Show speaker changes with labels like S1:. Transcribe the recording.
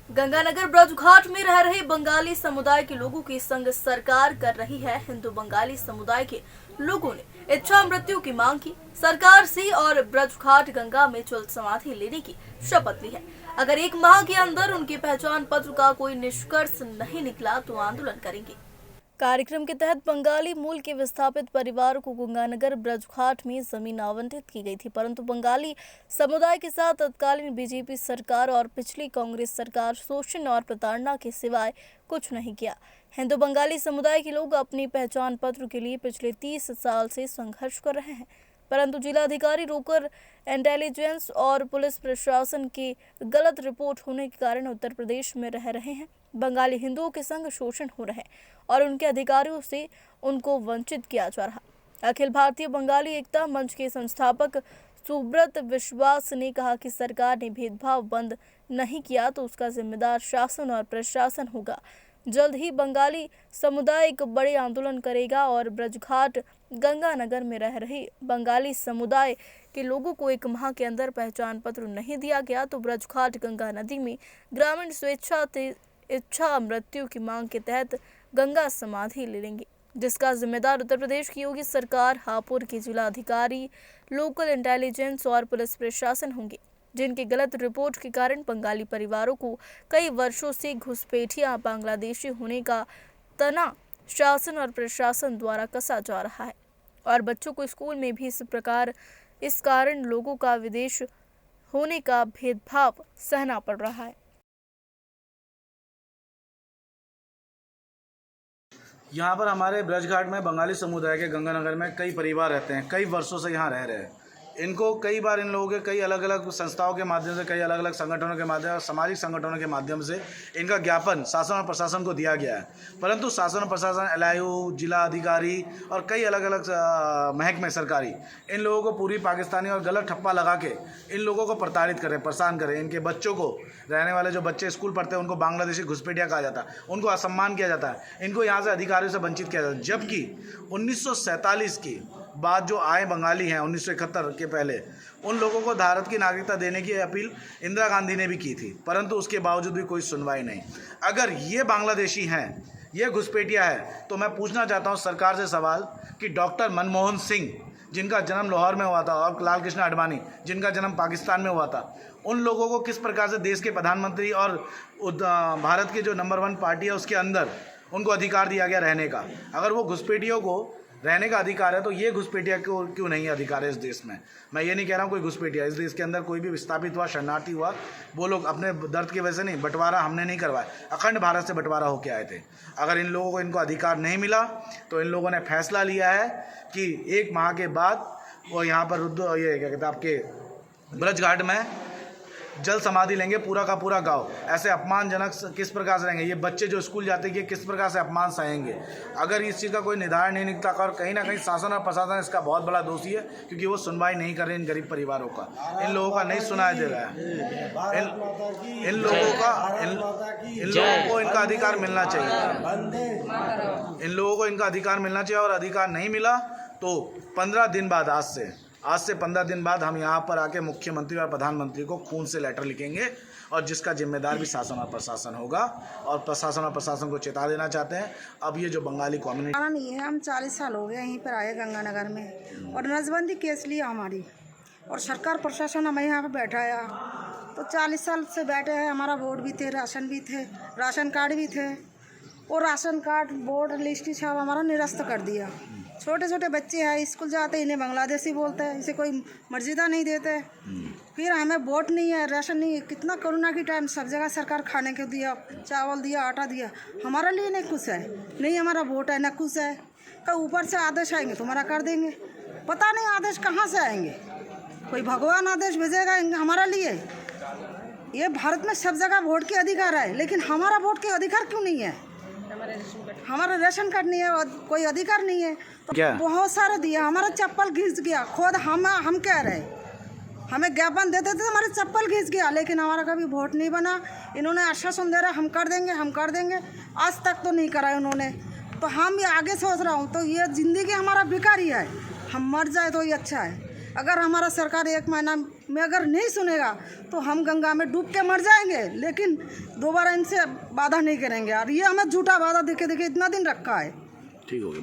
S1: गंगानगर ब्रजघाट में रह रहे बंगाली समुदाय के लोगों की संग सरकार कर रही है। हिंदू बंगाली समुदाय के लोगों ने इच्छा मृत्यु की मांग की सरकार से और ब्रजघाट गंगा में जल समाधि लेने की शपथ ली है। अगर 1 माह के अंदर उनके पहचान पत्र का कोई निष्कर्ष नहीं निकला तो आंदोलन करेंगे। कार्यक्रम के तहत बंगाली मूल के विस्थापित परिवार को गंगानगर ब्रजघाट में जमीन आवंटित की गई थी, परंतु बंगाली समुदाय के साथ तत्कालीन बीजेपी सरकार और पिछली कांग्रेस सरकार शोषण और प्रताड़ना के सिवाय कुछ नहीं किया। हिंदू बंगाली समुदाय के लोग अपनी पहचान पत्र के लिए पिछले 30 साल से संघर्ष कर रहे हैं, परंतु जिलाधिकारी रोकर इंटेलिजेंस और पुलिस प्रशासन की गलत रिपोर्ट होने के कारण उत्तर प्रदेश में रह रहे हैं। बंगाली हिंदुओं के संग शोषण हो रहे और उनके अधिकारियों से उनको वंचित किया जा रहा। अखिल भारतीय बंगाली एकता मंच के संस्थापक सुब्रत विश्वास ने कहा कि सरकार ने भेदभाव बंद नहीं किया तो उसका जिम्मेदार शासन और प्रशासन होगा। जल्द ही बंगाली समुदाय एक बड़े आंदोलन करेगा और ब्रजघाट गंगानगर में रह रहे बंगाली समुदाय के लोगों को 1 माह के अंदर पहचान पत्र नहीं दिया गया तो ब्रजघाट गंगा नदी में ग्रामीण स्वेच्छा इच्छा मृत्यु की मांग के तहत गंगा समाधि ले लेंगे, जिसका जिम्मेदार उत्तर प्रदेश की योगी सरकार, हापुड़ के जिला अधिकारी, लोकल इंटेलिजेंस और पुलिस प्रशासन होंगे, जिनकी गलत रिपोर्ट के कारण बंगाली परिवारों को कई वर्षों से घुसपैठिया बांग्लादेशी होने का तना शासन और प्रशासन द्वारा कसा जा रहा है और बच्चों को स्कूल में भी इस कारण लोगों का विदेश होने का भेदभाव सहना पड़ रहा है।
S2: यहाँ पर हमारे ब्रजघाट में बंगाली समुदाय के गंगानगर में कई परिवार रहते हैं, कई वर्षों से यहाँ रह रहे हैं। इनको कई बार इन लोगों के कई अलग अलग संस्थाओं के माध्यम से, कई अलग अलग संगठनों के माध्यम, सामाजिक संगठनों के माध्यम से इनका ज्ञापन शासन और प्रशासन को दिया गया है, परंतु शासन और प्रशासन, एलआईयू, जिला अधिकारी और कई अलग अलग महकमे सरकारी इन लोगों को पूरी पाकिस्तानी और गलत ठप्पा लगा के इन लोगों को प्रताड़ित करें, परेशान करें। इनके बच्चों को, रहने वाले जो बच्चे स्कूल पढ़ते हैं उनको बांग्लादेशी घुसपैठिया कहा जाता है, उनको असम्मान किया जाता है, इनको यहाँ से अधिकारियों से वंचित किया जाता है। जबकि 1947 की बाद जो आए बंगाली हैं 1971 के पहले, उन लोगों को भारत की नागरिकता देने की अपील इंदिरा गांधी ने भी की थी, परंतु उसके बावजूद भी कोई सुनवाई नहीं। अगर ये बांग्लादेशी हैं, ये घुसपैठिया है, तो मैं पूछना चाहता हूँ सरकार से सवाल कि डॉक्टर मनमोहन सिंह, जिनका जन्म लाहौर में हुआ था, और लाल कृष्ण आडवाणी, जिनका जन्म पाकिस्तान में हुआ था, उन लोगों को किस प्रकार से देश के प्रधानमंत्री और भारत की जो नंबर 1 पार्टी है उसके अंदर उनको अधिकार दिया गया रहने का। अगर वो घुसपैठियों को रहने का अधिकार है तो ये घुसपैठिया क्यों नहीं है अधिकार है इस देश में। मैं ये नहीं कह रहा हूँ कोई घुसपैठिया, इस देश के अंदर कोई भी विस्थापित हुआ, शरणार्थी हुआ, वो लोग अपने दर्द की वजह से नहीं, बंटवारा हमने नहीं करवाया, अखंड भारत से बंटवारा होकर आए थे। अगर इन लोगों को इनको अधिकार नहीं मिला तो इन लोगों ने फैसला लिया है कि 1 माह के बाद वो यहाँ पर ये क्या कहते हैं आपके ब्रजघाट में जल समाधि लेंगे, पूरा का पूरा गांव। ऐसे अपमानजनक किस प्रकार से रहेंगे ये बच्चे जो स्कूल जाते हैं, किस प्रकार से अपमान सहेंगे अगर इस चीज़ का कोई निर्धारण नहीं निकलता। और कहीं ना कहीं शासन और प्रशासन इसका बहुत बड़ा दोषी है, क्योंकि वो सुनवाई नहीं कर रहे इन गरीब परिवारों का, इन लोगों का नहीं सुनाया दे रहा है। इन लोगों को इनका अधिकार मिलना चाहिए, इन लोगों को इनका अधिकार मिलना चाहिए। और अधिकार नहीं मिला तो 15 दिन बाद, आज से 15 दिन बाद हम यहाँ पर आके मुख्यमंत्री और प्रधानमंत्री को खून से लेटर लिखेंगे और जिसका जिम्मेदार भी शासन और प्रशासन होगा। और प्रशासन और प्रशासन को चेता देना चाहते हैं, अब ये जो बंगाली कम्युनिटी
S3: नहीं है, हम 40 साल हो गए यहीं पर आए गंगानगर में और नसबंदी केस लिया हमारी, और सरकार प्रशासन हमें यहाँ पर बैठाया। तो 40 साल से बैठे हैं, हमारा वोट भी थे, राशन भी थे, राशन कार्ड भी थे, और राशन कार्ड वोट लिस्ट सब हमारा निरस्त कर दिया। छोटे छोटे बच्चे हैं, स्कूल जाते, इन्हें बांग्लादेशी बोलते हैं, इसे कोई मर्यादा नहीं देते। फिर हमें वोट नहीं है, राशन नहीं है। कितना कोरोना की टाइम सब जगह सरकार खाने को दिया, चावल दिया, आटा दिया, हमारे लिए नहीं कुछ है, नहीं हमारा वोट है, ना कुछ है। तो ऊपर से आदेश आएंगे तुम्हारा कर देंगे, पता नहीं आदेश कहाँ से आएंगे, कोई भगवान आदेश भेजेगा हमारे लिए। ये भारत में सब जगह वोट के अधिकार है, लेकिन हमारा वोट के अधिकार क्यों नहीं है? हमारा राशन कार्ड नहीं है, कोई अधिकार नहीं है। तो बहुत सारा दिया, हमारा चप्पल घिस गया, खुद हम कह रहे, हमें ज्ञापन देते थे, हमारे चप्पल घिस गया, लेकिन हमारा कभी वोट नहीं बना। इन्होंने आश्वासन दे रहा हम कर देंगे, हम कर देंगे, आज तक तो नहीं करा उन्होंने। तो हम ये आगे सोच रहा हूँ, तो ये ज़िंदगी हमारा बेकार ही है, हम मर जाए तो ये अच्छा है। अगर हमारा सरकार 1 महीना में अगर नहीं सुनेगा तो हम गंगा में डूब के मर जाएंगे, लेकिन दोबारा इनसे वादा नहीं करेंगे। और ये हमें झूठा वादा देके इतना दिन रखा है।
S2: ठीक हो गया।